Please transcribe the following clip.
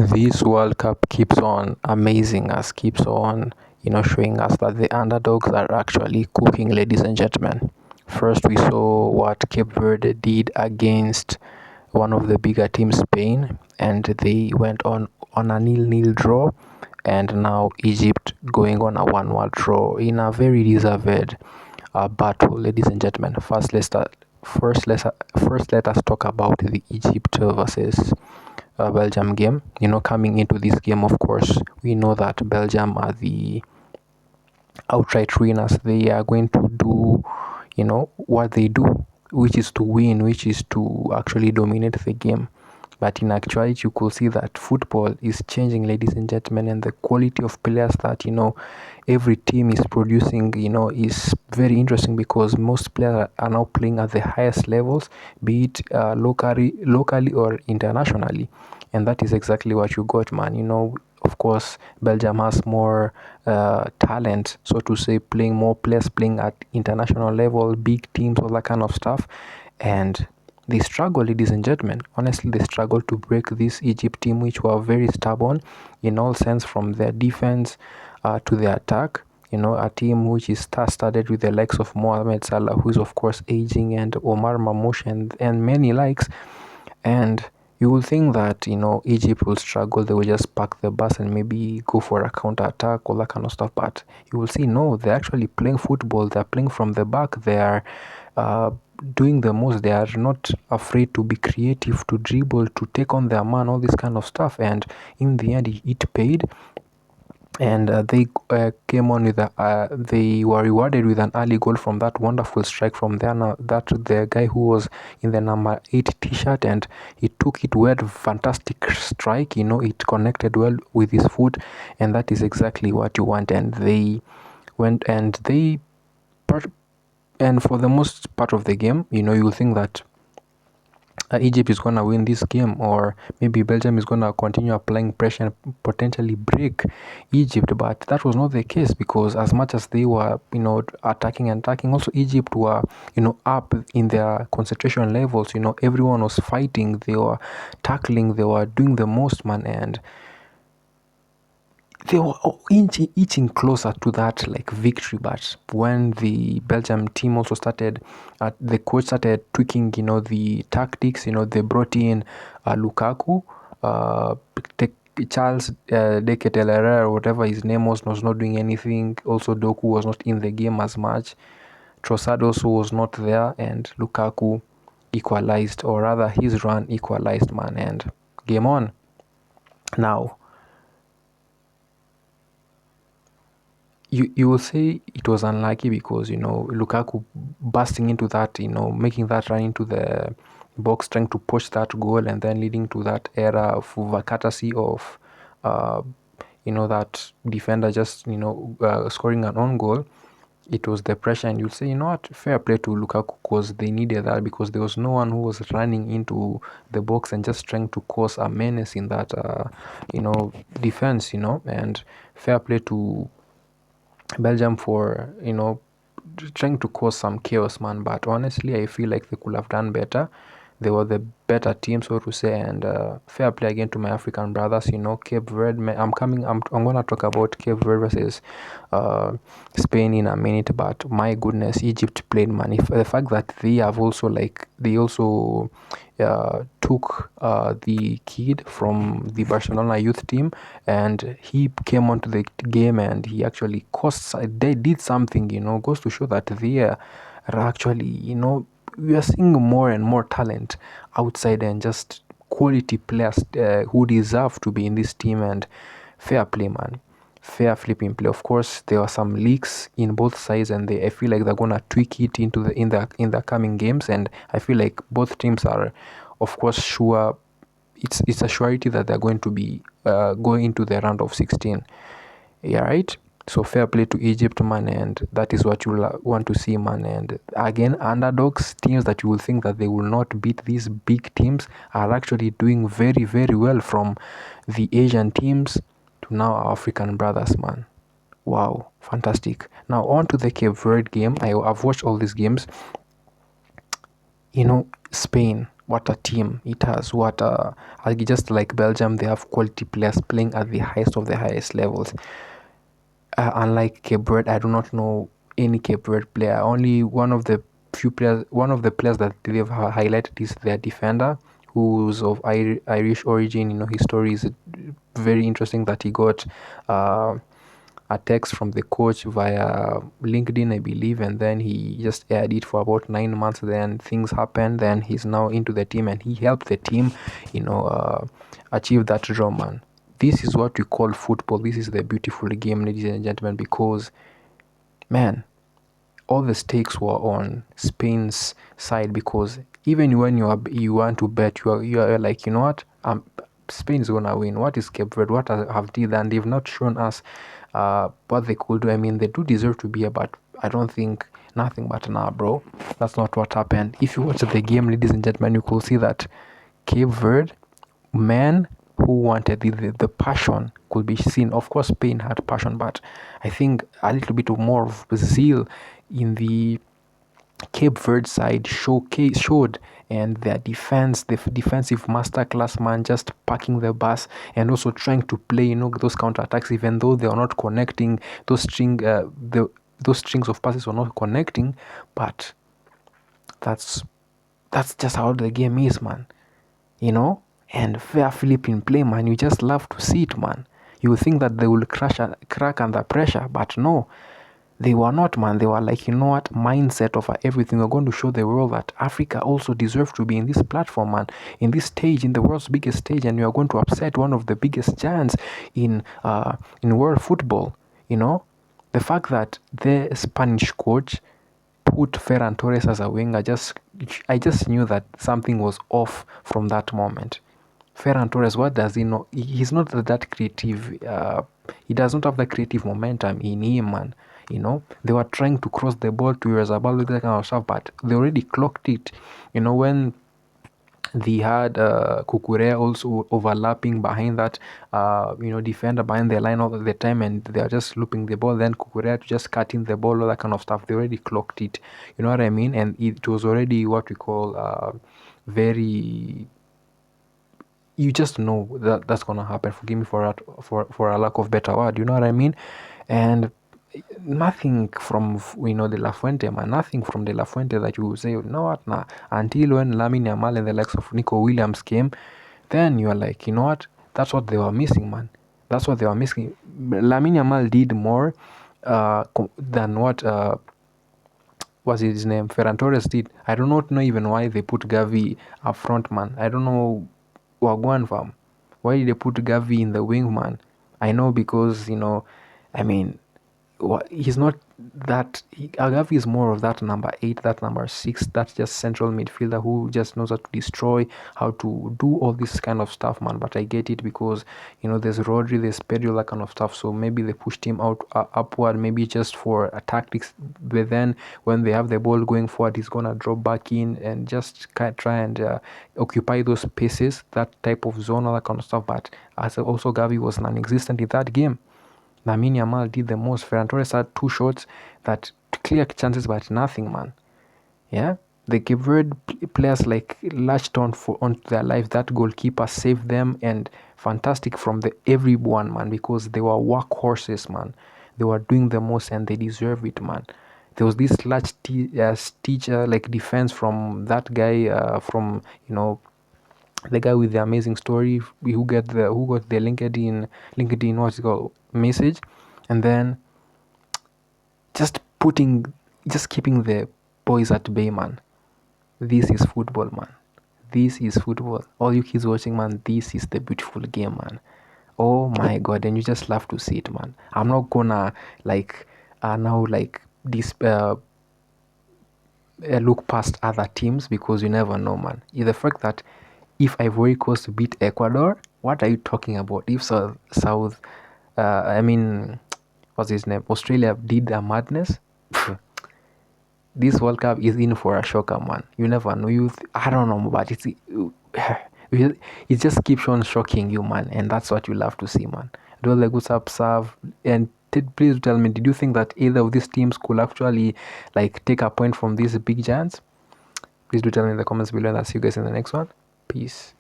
This World Cup keeps on amazing us, keeps on, showing us that the underdogs are actually cooking, ladies and gentlemen. First, we saw what Cape Verde did against one of the bigger teams, Spain, and they went on a 0-0 draw. And now Egypt going on a 1-1 draw in a very deserved battle, ladies and gentlemen. First, let us talk about the Egypt versus Belgium game. Coming into this game, of course, we know that Belgium are the outright winners. They are going to do, what they do, which is to win, which is to actually dominate the game. But in actuality, you could see that football is changing, ladies and gentlemen, and the quality of players that every team is producing, is very interesting, because most players are now playing at the highest levels, be it locally or internationally, and that is exactly what you got, man. Of course, Belgium has more talent, so to say, playing more players playing at international level, big teams, all that kind of stuff, and they struggle, ladies and gentlemen. Honestly, they struggle to break this Egypt team, which were very stubborn in all sense, from their defense to their attack. A team which is star-studded with the likes of Mohamed Salah, who is of course aging, and Omar Mamouche, and many likes. And you will think that Egypt will struggle, they will just park the bus and maybe go for a counter attack, all that kind of stuff. But you will see, no, they're actually playing football. They're playing from the back. They are doing the most. They are not afraid to be creative, to dribble, to take on their man, all this kind of stuff. And in the end, it paid. And they came on with they were rewarded with an early goal from that wonderful strike from there. Now that the guy who was in the number 8 t-shirt, and he took it well, fantastic strike. It connected well with his foot, and that is exactly what you want. And they went and and for the most part of the game, you'll think that Egypt is going to win this game, or maybe Belgium is going to continue applying pressure and potentially break Egypt. But that was not the case, because as much as they were attacking, also Egypt were up in their concentration levels. Everyone was fighting, they were tackling, they were doing the most, man. And they were inching closer to that victory. But when the Belgium team also started, the coach started tweaking the tactics. They brought in Lukaku, Charles De Ketelaere, or whatever his name was not doing anything. Also Doku was not in the game as much. Trossard also was not there, and Lukaku equalized, or rather his run equalized, man. And game on. Now you will say it was unlucky, because Lukaku busting into that, making that run into the box, trying to push that goal, and then leading to that error of courtesy of that defender just scoring an own goal. It was the pressure, and you'll say, what, fair play to Lukaku, because they needed that, because there was no one who was running into the box and just trying to cause a menace in that defense. And fair play to Belgium for trying to cause some chaos, man. But honestly, I feel like they could have done better. They were the better team, so to say. And fair play again to my African brothers. Cape Verde. I'm gonna talk about Cape Verde versus Spain in a minute. But my goodness, Egypt played, man. If the fact that they have also took the kid from the Barcelona youth team, and he came onto the game, and he actually they did something, goes to show that they are actually, we are seeing more and more talent outside, and just quality players who deserve to be in this team. And fair play, man. Fair flipping play. Of course, there were some leaks in both sides, and I feel like they're gonna tweak it in the coming games. And I feel like both teams are, of course, sure. It's a surety that they're going to be going into the round of 16. Yeah, right. So fair play to Egypt, man, and that is what you want to see, man. And again, underdogs, teams that you will think that they will not beat these big teams, are actually doing very, very well, from the Asian teams to now our African brothers, man. Wow, fantastic. Now on to the Cape Verde game. I've watched all these games. Spain, what a team it has. Just like Belgium, they have quality players playing at the highest of the highest levels. Unlike Cape Verde, I do not know any Cape Verde player. Only one of the players that they've highlighted is their defender, who's of Irish origin. His story is very interesting, that he got a text from the coach via LinkedIn, I believe, and then he just aired it for about 9 months. Then things happened. Then he's now into the team, and he helped the team, achieve that draw, man. This is what we call football. This is the beautiful game, ladies and gentlemen, because, man, all the stakes were on Spain's side, because even when you want to bet, you are like, you know what, Spain's gonna win. What is Cape Verde? What have they done? They've not shown us what they could do. I mean, they do deserve to be here, but I don't think nothing but nah, bro. That's not what happened. If you watch the game, ladies and gentlemen, you could see that Cape Verde, men who wanted the passion could be seen. Of course, Spain had passion, but I think a little bit more of zeal in the Cape Verde side showed, and their defense, the defensive masterclass, man, just parking the bus and also trying to play, those counterattacks, even though they are not connecting. Those strings of passes were not connecting, but that's just how the game is, man. And fair Philippine play, man, you just love to see it, man. You think that they will crack under pressure, but no. They were not, man. They were like, you know what, mindset over everything. We're going to show the world that Africa also deserves to be in this platform, man, in this stage, in the world's biggest stage, and we are going to upset one of the biggest giants in world football. The fact that the Spanish coach put Ferran Torres as a winger, I just knew that something was off from that moment. Ferran Torres, what does he know? He's not that creative. He does not have the creative momentum in him, man. They were trying to cross the ball to Yazabal, that kind of stuff, but they already clocked it. When they had Kukurea also overlapping behind that, defender behind the line all the time, and they are just looping the ball. Then Kukurea just cutting the ball, all that kind of stuff. They already clocked it. You know what I mean? And it was already what we call very. You just know that that's gonna happen. Forgive me for a lack of better word. You know what I mean? And nothing from De La Fuente, man. Nothing from De La Fuente that you say, you know what, nah. Until when Lamine Yamal and the likes of Nico Williams came, then you are like, you know what? That's what they were missing, man. That's what they were missing. Lamine Yamal did more than what what's his name, Ferran Torres did. I do not know even why they put Gavi up front, man. I don't know. Wagwan fam. Why did they put Gavi in the wing, man? I know because I mean, he's not that. Gavi is more of that number 8, that number 6, that's just central midfielder who just knows how to destroy, how to do all this kind of stuff, man. But I get it because there's Rodri, there's Pedro, that kind of stuff. So maybe they pushed him out upward, maybe just for tactics. But then when they have the ball going forward, he's gonna drop back in and just try and occupy those spaces, that type of zone, all that kind of stuff. But as also Gavi was non-existent in that game. Lamine Yamal did the most. Ferran Torres had 2 shots that clear chances, but nothing, man. Yeah, the Cape Verde players latched onto their life. That goalkeeper saved them, and fantastic from everyone, man, because they were workhorses, man. They were doing the most, and they deserve it, man. There was this large defense from that guy, from the guy with the amazing story, who got the LinkedIn what's it called, message, and then just keeping the boys at bay, man. This is football, man. This is football. All you kids watching, man, this is the beautiful game, man. Oh my god, and you just love to see it, man. I'm not gonna now this look past other teams, because you never know, man. The fact that if Ivory Coast beat Ecuador, what are you talking about? If what's his name, Australia did a madness, this World Cup is in for a shocker, man. You never know. I don't know, but it just keeps on shocking you, man, and that's what you love to see, man. Do the good serve, and please tell me, did you think that either of these teams could actually take a point from these big giants? Please do tell me in the comments below, and I'll see you guys in the next one. Peace.